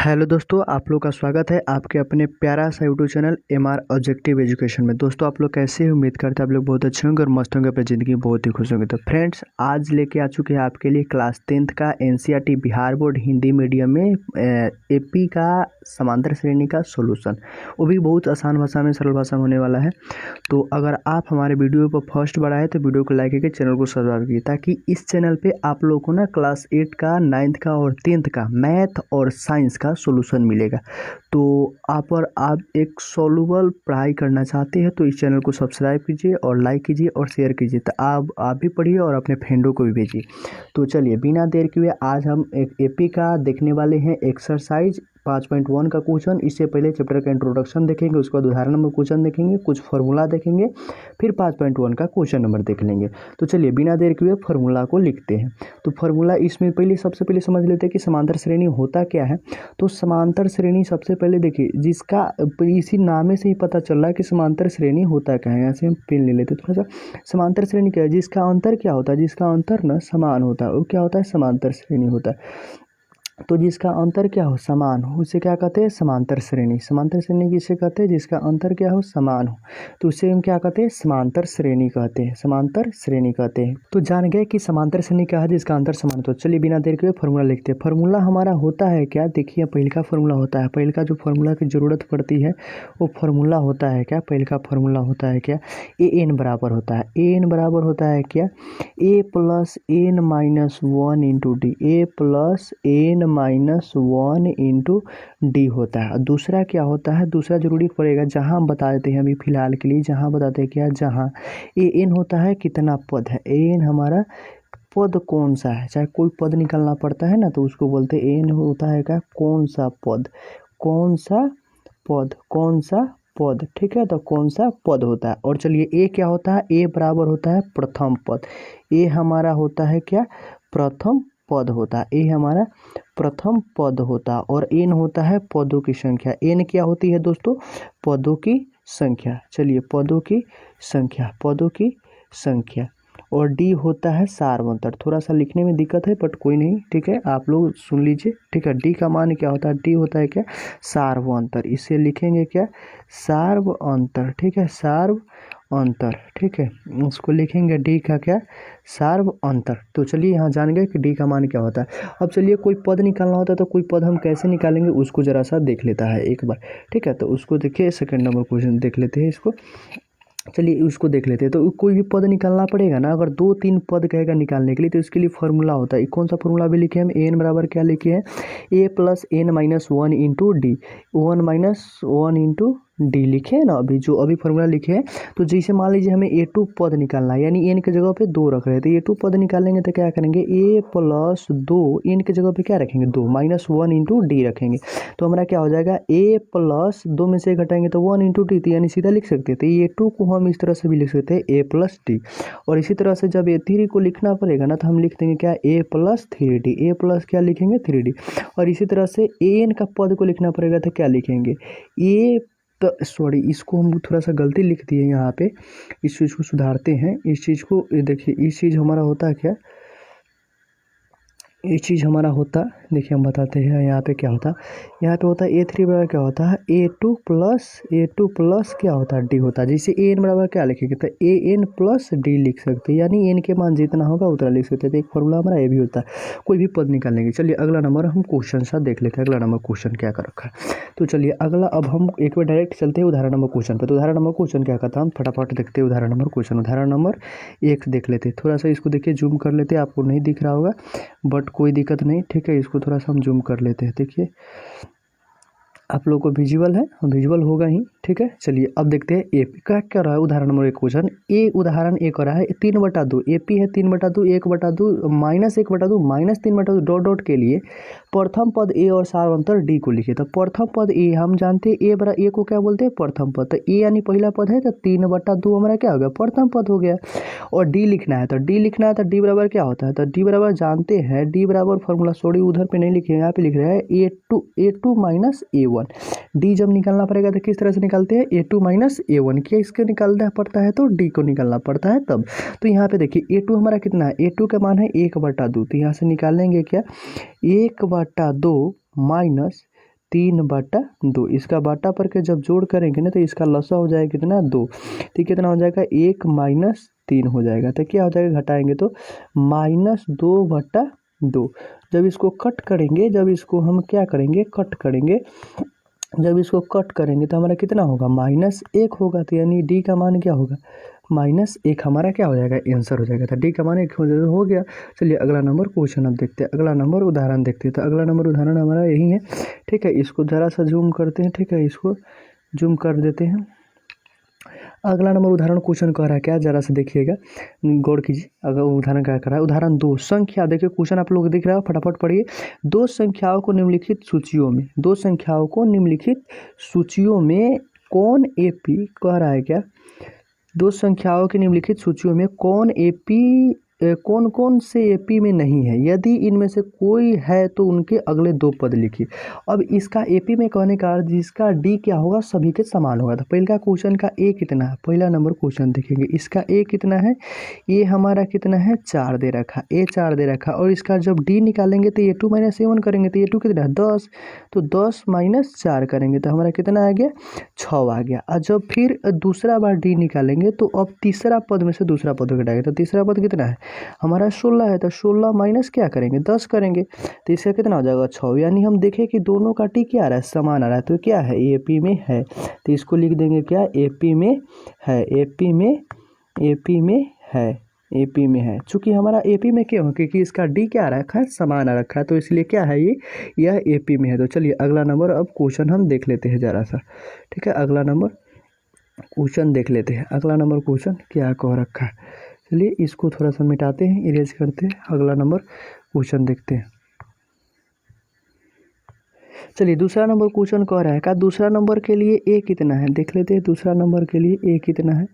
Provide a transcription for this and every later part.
Hello दोस्तों, आप लोग का स्वागत है आपके अपने प्यारा सा YouTube channel MR objective education में। दोस्तों आप लोग कैसे हैं? उम्मीद करते हैं आप लोग बहुत अच्छे होंगे और मस्त होंगे, अपनी ज़िंदगी में बहुत ही खुश होंगे। तो फ्रेंड्स, आज लेके आ चुके हैं आपके लिए क्लास 10th का NCERT Bihar board Hindi medium में एपी का समांतर श्रेणी का सोल्यूशन, वो भी बहुत आसान भाषा में, सरल भाषा में होने वाला है। तो अगर आप हमारे वीडियो पर फर्स्ट बार आए तो वीडियो को लाइक करके चैनल को सब्सक्राइब कीजिए, ताकि इस चैनल पे आप लोगों को ना क्लास 8 का, 9th का और 10th का मैथ और साइंस का सॉल्यूशन मिलेगा। तो आप एक सॉल्यूबल पढ़ाई करना चाहते हैं तो इस चैनल को सब्सक्राइब कीजिए और लाइक कीजिए और शेयर कीजिए, तो आप भी पढ़िए और अपने फ्रेंडों को भी भेजिए। तो चलिए बिना देर किए आज हम एक एपी का देखने वाले हैं एक्सरसाइज 5.1 का क्वेश्चन। इससे पहले चैप्टर का इंट्रोडक्शन देखेंगे, उसके बाद उदाहरण नंबर क्वेश्चन देखेंगे, कुछ फार्मूला देखेंगे, फिर 5.1 का क्वेश्चन नंबर देख लेंगे। तो चलिए बिना देर किए फार्मूला को लिखते हैं। तो फार्मूला इसमें सबसे पहले समझ लेते हैं कि समांतर श्रेणी होता क्या है। तो समांतर श्रेणी सबसे पहले देखिए, जिसका इसी नाम से ही पता चल रहा है कि समांतर श्रेणी होता क्या है। यहाँ से हम पेन ले लेते हैं थोड़ा सा। समांतर श्रेणी क्या है? जिसका अंतर क्या होता है? जिसका अंतर ना समान होता है, वो क्या होता है? समांतर श्रेणी होता है। तो जिसका अंतर क्या हो, समान हो, उसे क्या कहते हैं? समांतर श्रेणी। समांतर श्रेणी किसे कहते हैं? जिसका अंतर क्या हो, समान हो, तो उसे हम क्या कहते हैं? समांतर श्रेणी कहते हैं। समांतर श्रेणी कहते हैं। तो जान गए कि समांतर श्रेणी क्या है, जिसका अंतर समान हो। तो चलिए बिना देर के फॉर्मूला लिखते हैं। फॉर्मूला हमारा होता है क्या? देखिए पहले का फॉर्मूला होता है, पहले का जो फॉर्मूला की जरूरत पड़ती है वो फॉर्मूला होता है क्या? पहले का फॉर्मूला होता है क्या? ए एन बराबर होता है। ए एन बराबर होता है क्या? A plus N minus one into D. A plus N minus one into D होता है। दूसरा क्या होता है? दूसरा जरूरी पड़ेगा, जहाँ हम बता देते हैं अभी फिलहाल के लिए, जहाँ बताते हैं क्या, जहाँ ए एन होता है कितना पद है। ए एन हमारा पद कौन सा है, चाहे कोई पद निकालना पड़ता है ना, तो उसको बोलते हैं एन होता है क्या? कौन सा पद, कौन सा पद, कौन सा पद, ठीक है। तो कौन सा पद होता है। और चलिए ए क्या होता है? ए बराबर होता है प्रथम पद। ए हमारा होता है क्या? प्रथम पद होता है। ए हमारा प्रथम पद होता है। और एन होता है पदों की संख्या। एन क्या होती है दोस्तों? पदों की संख्या। चलिए पदों की संख्या, पदों की संख्या। और डी होता है सार्वंतर। थोड़ा सा लिखने में दिक्कत है बट कोई नहीं, ठीक है, आप लोग सुन लीजिए, ठीक है। डी का मान क्या होता है? डी होता है क्या? सार्वंतर। इसे लिखेंगे क्या? सार्व अंतर, ठीक है, सार्व अंतर, ठीक है। उसको लिखेंगे डी का क्या? सार्व अंतर। तो चलिए यहाँ जान गए कि डी का मान क्या होता है। अब चलिए कोई पद निकालना होता है तो कोई पद हम कैसे निकालेंगे उसको जरा सा देख लेता है एक बार, ठीक है। तो उसको देखिए, सेकंड नंबर क्वेश्चन देख लेते हैं इसको। चलिए उसको देख लेते हैं। तो कोई भी पद निकालना पड़ेगा ना, अगर 2-3 पद कहेगा निकालने के लिए, तो इसके लिए फॉर्मूला होता है। कौन सा फॉर्मूला भी लिखे हम? एन बराबर क्या लिखे हैं? A plus N minus one into D. One minus one into D लिखे हैं ना, अभी फॉर्मूला लिखे हैं। तो जैसे मान लीजिए हमें ए टू पद निकालना है, यानी एन के जगह पे 2 रख रहे हैं, तो ए टू पद निकालेंगे तो क्या करेंगे? ए प्लस 2, एन के जगह पे क्या रखेंगे? 2 माइनस वन इंटू डी रखेंगे। तो हमारा क्या हो जाएगा? ए प्लस 2 में से घटाएंगे तो 1 इंटू डी, यानी सीधा लिख सकते हैं। तो ए टू को हम इस तरह से भी लिख सकते हैं, ए प्लस डी। और इसी तरह से जब ए थ्री को लिखना पड़ेगा ना, तो हम लिख देंगे क्या? A plus three D. A plus क्या लिखेंगे? 3D। और इसी तरह से एन का पद को लिखना पड़ेगा तो क्या लिखेंगे? ए सॉरी, इसको हम थोड़ा सा गलती लिख दिए यहाँ पे, इस चीज़ को सुधारते हैं। इस चीज़ को देखिए, इस चीज़ हमारा होता है क्या? ये चीज़ हमारा होता, देखिए हम बताते हैं यहाँ पे क्या होता। यहाँ पे होता है ए थ्री बराबर क्या होता है? ए टू प्लस क्या होता है? डी होता है। जैसे ए एन बराबर क्या लिखेंगे? तो ए एन प्लस डी लिख सकते हैं, यानी एन के मान जितना होगा उतना लिख सकते हैं। तो एक फॉर्मूला हमारा ये भी होता है कोई भी पद निकालने की। चलिए अगला नंबर हम क्वेश्चन सा देख लेते हैं। अगला नंबर क्वेश्चन क्या कर रखा है, तो चलिए अगला, अब हम एक बार डायरेक्ट चलते हैं उदाहरण नंबर क्वेश्चन पर। तो उदाहरण नंबर क्वेश्चन क्या कहता है, हम फटाफट देखते हैं उदाहरण नंबर क्वेश्चन। उदाहरण नंबर 1 देख लेते हैं। थोड़ा सा इसको देखिए, जूम कर लेते हैं, आपको नहीं दिख रहा होगा बट कोई दिक्कत नहीं, ठीक है। इसको थोड़ा सा हम जूम कर लेते हैं। देखिए आप लोगों को विजुअल है, विजुअल होगा ही, ठीक है। चलिए अब देखते हैं ए का क्या रहा है। उदाहरण नंबर 1 क्वेश्चन, ए उदाहरण ए कर रहा है 3/2। ए पी है 3/2, 1/2 माइनस 1/2 माइनस 3/2 डॉट डॉट के लिए प्रथम पद ए और सार्वंतर डी को लिखे। तो प्रथम पद ए हम जानते हैं, ए बरा ए को क्या बोलते हैं? प्रथम पद। तो ए यानी पहला पद है, तो 3/2 हमारा क्या हो गया? प्रथम पद हो गया। और डी लिखना है, तो डी लिखना है, तो डी बराबर क्या होता है? तो डी बराबर जानते हैं, डी बराबर फॉर्मूला, सॉरी उधर पे नहीं लिखे, यहाँ पे लिख रहे हैं A two minus A one. D जब निकालना पड़ेगा तो किस तरह से निकालते हैं? A two minus A one. क्या इसके निकालना पड़ता है? तो डी को निकालना पड़ता है तब। तो यहाँ पे देखिए ए टू हमारा कितना है? ए टू का मान है 1/2। तो यहाँ से निकालेंगे क्या? 1/2 माइनस 3/2। इसका बाटा पर के जब जोड़ करेंगे ना तो इसका लसा हो जाएगा कितना 2, तो कितना हो जाएगा 1 - 3 हो जाएगा। तो क्या हो जाएगा घटाएंगे तो -2/2। जब इसको कट करेंगे, जब इसको हम क्या करेंगे कट करेंगे, जब इसको कट करेंगे तो हमारा कितना होगा -1 होगा। तो यानी डी का मान क्या होगा -1 हमारा क्या हो जाएगा आंसर हो जाएगा। तो डी का मान 1 हो गया। चलिए अगला नंबर क्वेश्चन अब देखते हैं, अगला नंबर उदाहरण देखते हैं। तो अगला नंबर उदाहरण हमारा यही है, ठीक है। इसको ज़रा सा जूम करते हैं, ठीक है, इसको जूम कर देते हैं। अगला नंबर उदाहरण क्वेश्चन कह रहा है क्या, जरा सा देखिएगा, गौर कीजिए। अगर उदाहरण क्या कर रहा है, उदाहरण 2 संख्या, देखिए क्वेश्चन आप लोग दिख रहा है, फटाफट पढ़िए। दो संख्याओं को निम्नलिखित सूचियों में, दो संख्याओं को निम्नलिखित सूचियों में कौन एपी कह रहा है क्या, दो संख्याओं की निम्नलिखित सूचियों में कौन कौन से एपी में नहीं है, यदि इनमें से कोई है तो उनके अगले 2 पद लिखिए। अब इसका एपी में कहने का अर्थ जिसका डी क्या होगा सभी के समान होगा। तो पहला क्वेश्चन का ए कितना है, पहला नंबर क्वेश्चन देखेंगे, इसका ए कितना है, ये हमारा कितना है 4 दे रखा, ए 4 दे रखा। और इसका जब डी निकालेंगे तो ये 2 - 7 करेंगे तो ये 2 कितना है 10, तो 10 - 4 करेंगे तो हमारा कितना आ गया 6 आ गया। और जब फिर दूसरा बार डी निकालेंगे तो अब तीसरा पद में से दूसरा पद घटाएंगे, तो तीसरा पद कितना है हमारा 16 है, तो 16 माइनस क्या करेंगे 10 करेंगे, तो इसका कितना हो जाएगा 6। यानी हम देखें कि दोनों का टी क्या आ रहा है समान आ रहा है, तो क्या है एपी में है। तो इसको लिख देंगे क्या एपी में है, एपी में है, एपी में है। चूंकि हमारा एपी में क्यों, क्योंकि इसका डी क्या आ रखा है समान आ रखा है, तो इसलिए क्या है यह एपी में है। तो चलिए अगला नंबर अब क्वेश्चन हम देख लेते हैं ज़रा सा, ठीक है। अगला नंबर क्वेश्चन देख लेते हैं, अगला नंबर क्वेश्चन क्या कह रखा है। चलिए इसको थोड़ा सा मिटाते हैं, इरेज करते हैं, अगला नंबर क्वेश्चन देखते हैं। चलिए दूसरा नंबर क्वेश्चन कह रहा है का दूसरा नंबर के लिए ए कितना है, देख लेते हैं दूसरा नंबर के लिए ए कितना है,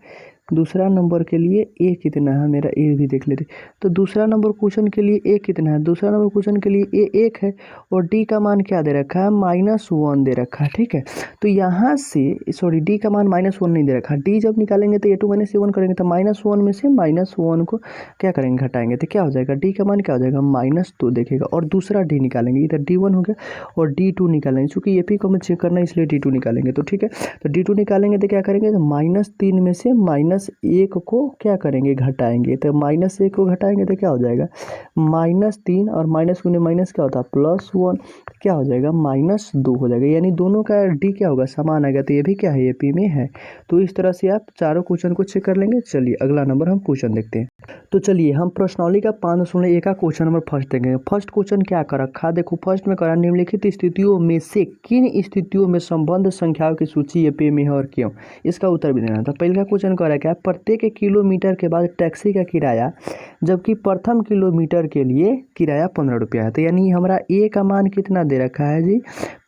दूसरा नंबर के लिए ए कितना है, मेरा ए भी देख लेते। तो दूसरा नंबर क्वेश्चन के लिए ए कितना है, दूसरा नंबर क्वेश्चन के लिए ए 1 है और डी का मान क्या दे रखा है -1 दे रखा है, ठीक है। तो यहाँ से सॉरी डी का मान -1 नहीं दे रखा, डी जब निकालेंगे तो A2 - 7 करेंगे तो -1 में से -1 को क्या करेंगे घटाएंगे, तो क्या हो जाएगा डी का मान क्या हो जाएगा -2 देखेगा। और दूसरा डी निकालेंगे, इधर D1 हो गया और D2 निकालेंगे, चूँकि एपी को हमें चेक करना है इसलिए D2 निकालेंगे, तो ठीक है। तो D2 निकालेंगे तो क्या करेंगे तो -3 में से -1 को क्या करेंगे घटाएंगे, तो -1 को घटाएंगे तो क्या हो जाएगा -3 और माइनस में माइनस क्या होता है +1, क्या हो जाएगा -2 हो जाएगा। यानी दोनों का डी क्या होगा समान आएगा, तो ये भी क्या है एपी में है। तो इस तरह से आप चारों क्वेश्चन को चेक कर लेंगे। चलिए अगला नंबर हम क्वेश्चन देखते हैं। तो चलिए हम प्रश्नावली का 5.1 का क्वेश्चन नंबर फर्स्ट देखेंगे। फर्स्ट क्वेश्चन क्या कर रखा, देखो फर्स्ट में करा निम्नलिखित स्थितियों में से किन स्थितियों में संबंध संख्याओं की सूची एपी में है और क्यों, इसका उत्तर भी देना था। पहला क्वेश्चन कह रहा है क्या प्रत्येक किलोमीटर के बाद टैक्सी का किराया जबकि प्रथम किलोमीटर के लिए किराया 15 रुपया है। तो यानी हमारा ए का मान कितना दे रखा है जी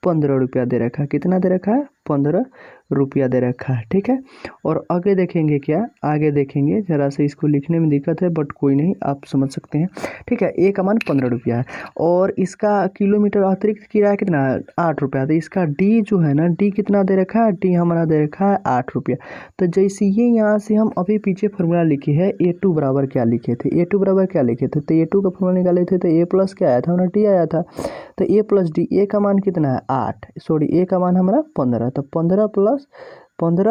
15 रुपया दे रखा है, कितना दे रखा है 15 रुपया दे रखा है, ठीक है। और आगे देखेंगे क्या, आगे देखेंगे जरा से इसको लिखने में दिक्कत है बट कोई नहीं आप समझ सकते हैं, ठीक है। ए का मान 15 रुपया है और इसका किलोमीटर अतिरिक्त किराया कितना है 8 रुपया। तो इसका डी जो है ना डी कितना दे रखा है, डी हमारा दे रखा है 8 रुपया। तो जैसे ये यहाँ से हम अभी पीछे फॉर्मूला लिखे है A2 बराबर क्या लिखे थे, A2 बराबर क्या लिखे थे, तो A2 का फॉर्मूला निकाले थे तो A प्लस क्या आया था हमारा डी आया था। तो A प्लस डी, ए का मान कितना है 8, सॉरी ए का मान हमारा 15, तो 15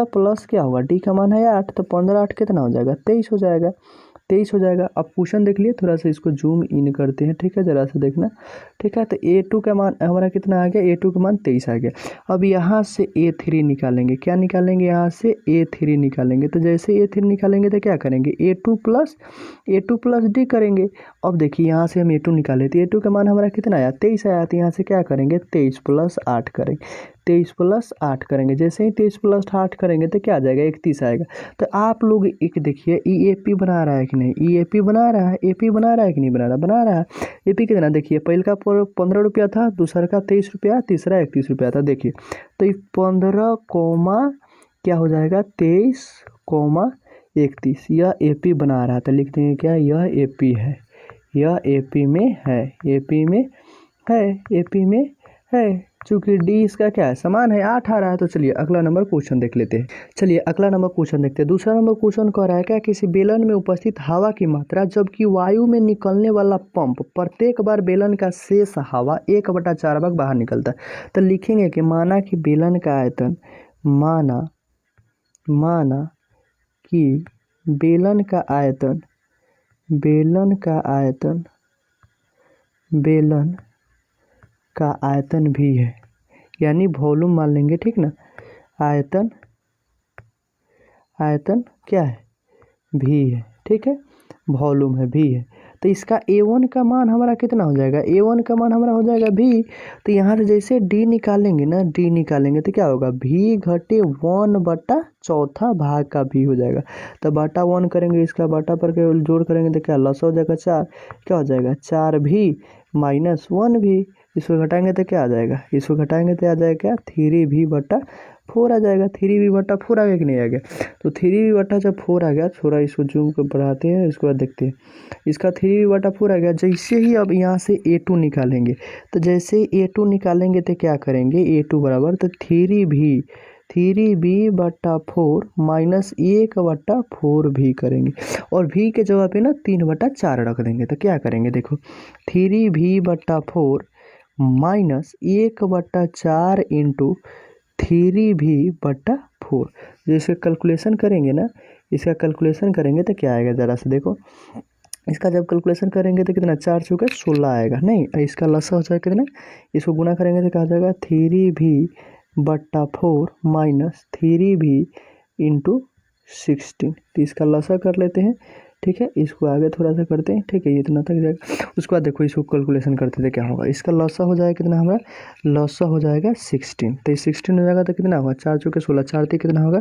प्लस क्या होगा डी का मान है 8, तो 15 8 कितना हो जाएगा 23 हो जाएगा, 23 हो जाएगा। अब क्वेश्चन देख लिए, थोड़ा सा इसको जूम इन करते हैं, ठीक है, जरा सा देखना, ठीक है। तो A2 का मान हमारा कितना आ गया, A2 का मान 23 आ गया। अब यहाँ से A3 निकालेंगे, क्या निकालेंगे यहाँ से A3 निकालेंगे। तो जैसे A3 निकालेंगे तो क्या करेंगे A2 प्लस डी करेंगे। अब देखिए यहाँ से हम A2 निकाले तो A2 का मान हमारा कितना आया 23 आया, तो यहाँ से क्या करेंगे 23 प्लस 8 करेंगे, 23 प्लस 8 करेंगे। जैसे ही 23 प्लस 8 करेंगे तो क्या आ जाएगा 31 आएगा। तो आप लोग एक देखिए EAP बना रहा है कि नहीं, EAP बना रहा है, AP बना रहा है कि नहीं बना रहा, बना रहा है। AP कितना देखिए पहले का 15 रुपया था, दूसरा का 23 रुपया, तीसरा 31 रुपया था। देखिए तो 15 क्या हो जाएगा 23 31, यह AP बना रहा था, लिख देंगे क्या यह AP है, यह AP में है, AP में है, AP में है, चूंकि डी इसका क्या है समान है 8 आ रहा है। तो चलिए अगला नंबर क्वेश्चन देख लेते हैं। चलिए अगला नंबर क्वेश्चन देखते हैं। दूसरा नंबर क्वेश्चन कह रहा है क्या, किसी बेलन में उपस्थित हवा की मात्रा जबकि वायु में निकलने वाला पंप प्रत्येक बार बेलन का शेष हवा 1/4 भाग बाहर निकलता है। तो लिखेंगे कि माना कि बेलन का आयतन माना कि बेलन का आयतन भी है, यानी वॉल्यूम मान लेंगे, ठीक ना। आयतन क्या है, भी है, ठीक है, वॉल्यूम है, भी है। तो इसका A1 का मान हमारा कितना हो जाएगा, A1 का मान हमारा हो जाएगा भी। तो यहाँ से जैसे D निकालेंगे ना, D निकालेंगे तो क्या होगा, भी घटे 1/4 भाग का भी हो जाएगा। तो बटा 1 करेंगे, इसका बटा पर के जोड़ करेंगे तो क्या लस हो जाएगा 4, क्या हो जाएगा 4 भी माइनस 1 भी। इसको घटाएंगे तो क्या आ जाएगा, इसको घटाएंगे तो आ जाएगा क्या 3V/4 आ जाएगा। 3V/4 आ गया कि नहीं आ गया। तो 3V/4 आ गया, थोड़ा इसको जूम कर बढ़ाते हैं, इसके बाद देखते हैं। इसका 3V/4 आ गया। जैसे ही अब यहाँ से A2 निकालेंगे, तो जैसे A2 निकालेंगे तो क्या करेंगे, A2 बराबर तो 3V/4 माइनस 1/4 भी करेंगे, और भी के जगह पे ना 3/4 रख देंगे। तो क्या करेंगे देखो, 3V/4 माइनस 1/4 इंटू 3V/4। जैसे कैलकुलेशन करेंगे ना, इसका कैलकुलेशन करेंगे तो क्या आएगा, ज़रा से देखो। इसका जब कैलकुलेशन करेंगे तो कितना 4 चौके 16 आएगा, नहीं इसका लसा हो जाएगा कितना, इसको गुना करेंगे तो क्या हो जाएगा 3V/4 माइनस 3V इंटू 16। तो इसका लसा कर लेते हैं, ठीक है। इसको आगे थोड़ा सा करते हैं, ठीक है, ये इतना तक जाएगा। उसके बाद देखो इसको कैलकुलेशन करते थे क्या होगा, इसका लसा हो जाएगा कितना, हमारा लसा हो जाएगा 16। तो 16 हो जाएगा तो कितना होगा, 4 चौके 16, 4 3 कितना होगा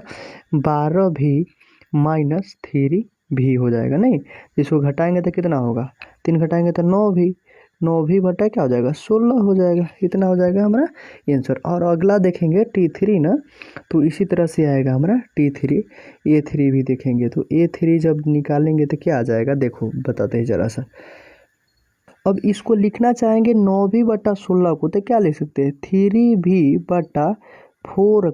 12V माइनस 3V हो जाएगा, नहीं। इसको घटाएंगे तो कितना होगा, 3 घटाएंगे तो 9V, 9V बटा क्या हो जाएगा 16 हो जाएगा। इतना हो जाएगा हमारा आंसर। और अगला देखेंगे T3 ना, तो इसी तरह से आएगा हमारा T3। A3 भी देखेंगे, तो A3 जब निकालेंगे तो क्या आ जाएगा, देखो बताते हैं ज़रा सा। अब इसको लिखना चाहेंगे 9V/16 को, तो क्या लिख सकते हैं 3V/4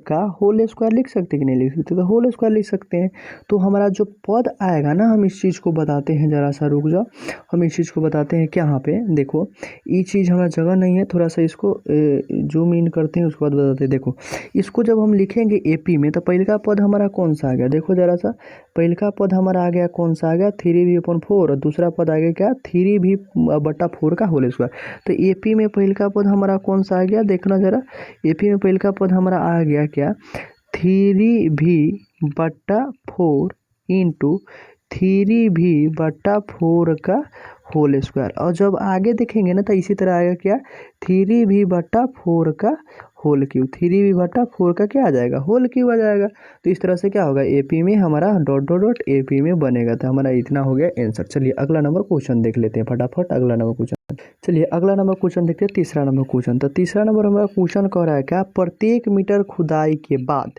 का होल स्क्वायर लिख सकते हैं कि नहीं लिख सकते, तो होल स्क्वायर लिख सकते हैं। तो हमारा जो पद आएगा ना, हम इस चीज़ को बताते हैं, ज़रा सा रुक जाओ, हम इस चीज़ को बताते हैं। क्या यहाँ पे देखो, ये चीज़ हमारा जगह नहीं है, थोड़ा सा इसको जूम इन करते हैं, उसके बाद बताते हैं। देखो इसको जब हम लिखेंगे AP में, तो पहले का पद हमारा कौन सा आ गया, देखो ज़रा सा, पहले का पद हमारा आ गया कौन सा आ गया 3V/4, और दूसरा पद आ गया क्या 3V/4 का होल स्क्वायर। तो AP में पहले का पद हमारा कौन सा आ गया, देखना ज़रा, AP में पहले का पद हमारा आ गया क्या 3V/4 इंटू 3V/4 का होल स्क्वायर। और जब आगे देखेंगे ना, तो इसी तरह आएगा क्या 3V/4 का होल क्यूब। 3V/4 का क्या आ जाएगा, होल क्यूब आ जाएगा। तो इस तरह से क्या होगा, AP में हमारा डॉट डॉट डॉट AP में बनेगा। तो हमारा इतना हो गया आंसर। चलिए अगला नंबर क्वेश्चन देख लेते हैं फटाफट। अगला नंबर क्वेश्चन, चलिए अगला नंबर क्वेश्चन देखते हैं, तीसरा नंबर क्वेश्चन। तो तीसरा नंबर हमारा क्वेश्चन कह रहा है क्या, प्रत्येक मीटर खुदाई के बाद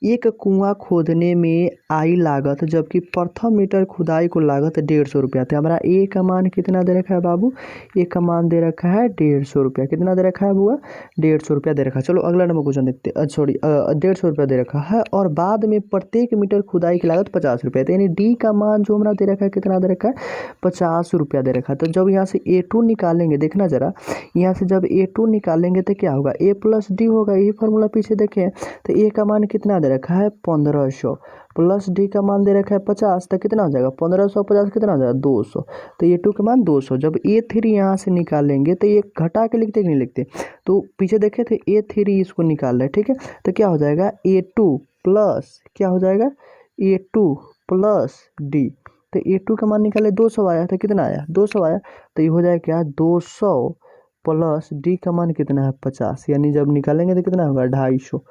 एक कुआं खोदने में आई लागत, जबकि प्रथम मीटर खुदाई को लागत 150 रुपया। तो हमारा A का मान कितना दे रखा है बाबू, A का मान दे रखा है 150 रुपया। कितना दे रखा है बुआ, 150 रुपया दे रखा है। चलो अगला नंबर क्वेश्चन देखते हैं। सॉरी 150 रुपया दे रखा है, और बाद में प्रत्येक मीटर खुदाई की लागत 50 रुपया। तो यानी D का मान जो हमारा दे रखा है कितना दे रखा है 50 रुपया दे रखा है। तो जब यहाँ से A2 निकालेंगे, देखना जरा, यहाँ से जब A2 निकालेंगे तो क्या होगा, A + D होगा। यही फॉर्मूला पीछे देखें, तो A का मान कितना दे रखा है 1500, प्लस D का मान दे रखा है 50। तो कितना हो जाएगा 1550 कितना हो जाएगा 200। तो A2 का मान 200। जब A3 यहाँ से निकालेंगे तो ये घटा के लिखते कि नहीं लिखते, तो पीछे देखे थे A3 इसको निकाल रहे, ठीक है। तो क्या हो जाएगा A2 प्लस क्या हो जाएगा A2 प्लस D। तो A2 का मान निकाले 200 आया, तो कितना आया 200 आया। तो ये हो जाएगा क्या 200 प्लस D का मान कितना है 50, यानी जब निकालेंगे तो कितना होगा 250,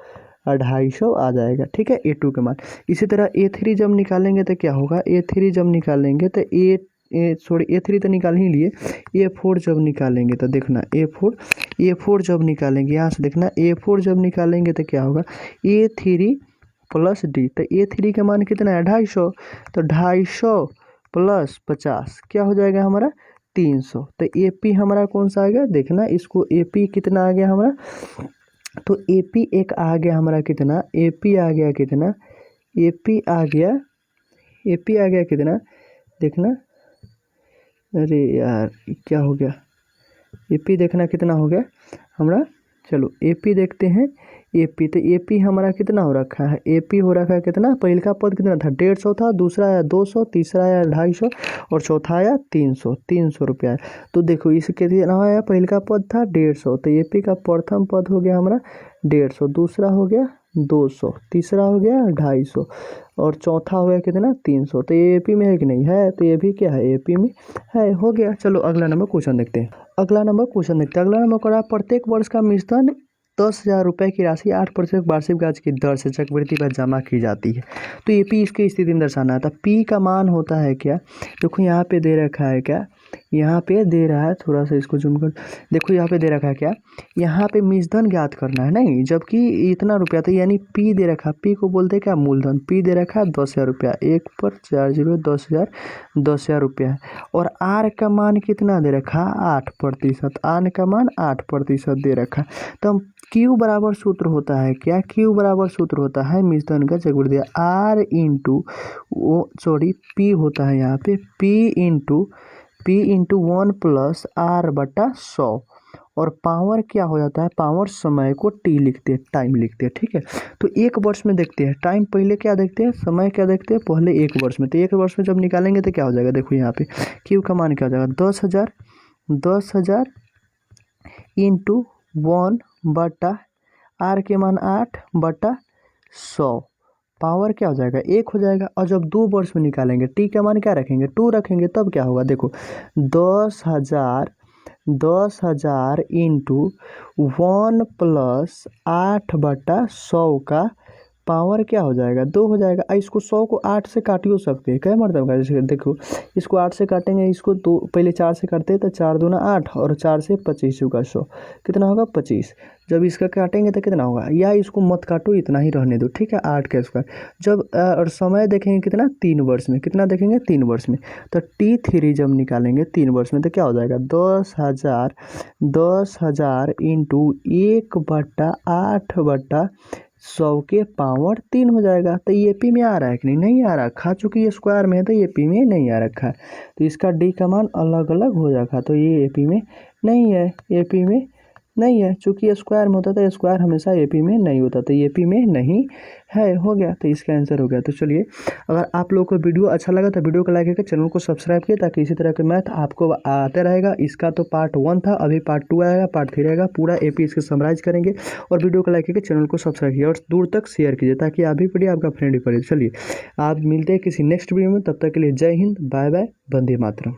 250 आ जाएगा, ठीक है A2 का मान। इसी तरह A3 जब निकालेंगे तो क्या होगा, A3 जब निकालेंगे तो A3 तो निकाल ही लिए, A4 जब निकालेंगे तो देखना A4 जब निकालेंगे, यहाँ से देखना A4 जब निकालेंगे तो क्या होगा A3 प्लस D। तो A3 का मान कितना है 250, तो 250 प्लस 50 क्या हो जाएगा हमारा 300। तो AP हमारा कौन सा आ गया, देखना इसको AP कितना आ गया हमारा तो ए पी एक आ गया हमारा कितना, ए पी आ गया कितना, ए पी आ गया, ए पी आ गया कितना, देखना, अरे यार क्या हो गया, ए पी देखना कितना हो गया हमारा। चलो ए पी देखते हैं, ए पी, तो ए पी हमारा कितना हो रखा है, ए पी हो रखा है कितना, पहले का पद कितना था 150 था, दूसरा आया 200, तीसरा आया 250 और चौथा आया 300, 300 रुपया है। तो देखो इस कितना आया, पहले का पद था 150, तो ए पी का प्रथम पद हो गया हमारा 150, दूसरा हो गया 200, तीसरा हो गया 250 और चौथा हो गया कितना 300। तो ये ए पी में है कि नहीं है, तो ये भी क्या है, ए पी में है, हो गया। चलो अगला नंबर क्वेश्चन देखते हैं। अगला नंबर करा, प्रत्येक वर्ष का मिश्रण 10,000 रुपये की राशि 8% वार्षिक ब्याज की दर से चक्रवृद्धि पर जमा की जाती है। तो ये पी इसकी स्थिति में दर्शाना है। तो पी का मान होता है क्या, देखो यहाँ पे दे रखा है क्या, यहाँ पे दे रहा है, थोड़ा सा इसको जूम कर देखो, यहाँ पे दे रखा है क्या, यहाँ पे मिश्रण ज्ञात करना है नहीं, जबकि इतना रुपया था, यानी पी दे रखा, पी को बोलते हैं क्या मूलधन, पी दे रखा है 10,000 रुपया, 1 पर 4 0 10,000 रुपया है। और आर का मान कितना दे रखा, 8%, आर का मान 8% दे रखा। तो हम क्यू बराबर सूत्र होता है क्या, क्यू बराबर सूत्र होता है मिश्रण का चक्रवृद्धि आर इंटू पी होता है यहाँ पे पी इंटू 1 प्लस आर बटा 100 और पावर क्या हो जाता है, पावर समय को टी लिखते हैं, टाइम लिखते हैं, ठीक है। तो एक वर्ष में देखते हैं, टाइम पहले क्या देखते हैं, समय क्या देखते हैं पहले एक वर्ष में। तो एक वर्ष में जब निकालेंगे तो क्या हो जाएगा, देखो यहाँ पे क्यू का मान क्या हो जाएगा, 10,000 इंटू 1 बटा आर के मान 8 बटा 100, पावर क्या हो जाएगा 1 हो जाएगा। और जब 2 वर्ष में निकालेंगे टी का मान क्या रखेंगे 2 रखेंगे, तब क्या होगा, देखो 10,000 इंटू 1 प्लस 8 बटा 100 का पावर क्या हो जाएगा 2 हो जाएगा। इसको 100 को 8 से काटियो सकते हैं, क्या मतलब का, जैसे देखो इसको 8 से काटेंगे, इसको 2 पहले 4 से काटते हैं, तो 4 दूना 8 और 4 से 25 होगा 100, कितना होगा 25। जब इसका काटेंगे तो कितना होगा, या इसको मत काटो, इतना ही रहने दो, ठीक है, 8 का स्क्वायर। जब और समय देखेंगे कितना 3 वर्ष में, कितना देखेंगे 3 वर्ष में, तो T3 जब निकालेंगे 3 वर्ष में तो क्या हो जाएगा 10,000 इंटू 1 बटा 8 बटा 100 के पावर 3 हो जाएगा। तो ये पी में आ रहा है कि नहीं आ रहा, खा चूँकि ये स्क्वायर में है तो ये पी में नहीं आ रखा है, तो इसका डी का मान अलग अलग हो जाएगा। तो ये ए पी में नहीं है, ए पी में नहीं है, चूँकि ये स्क्वायर में होता था, ये स्क्वायर हमेशा ए पी में नहीं होता, तो ए पी में नहीं है, हो गया। तो इसका आंसर हो गया। तो चलिए, अगर आप लोगों को वीडियो अच्छा लगा तो वीडियो को लाइक करके चैनल को सब्सक्राइब किए, ताकि इसी तरह के मैथ आपको आते रहेगा। इसका तो पार्ट 1 था, अभी पार्ट 2 आएगा, पार्ट 3 रहेगा, पूरा ए पी इसके समराइज करेंगे। और वीडियो को लाइक करके चैनल को सब्सक्राइब कीजिए और दूर तक शेयर कीजिए, ताकि आप भी पढ़िए, आपका फ्रेंड भी पढ़िए। चलिए आप मिलते हैं किसी नेक्स्ट वीडियो में, तब तक के लिए जय हिंद, बाय बाय, वंदे मातरम।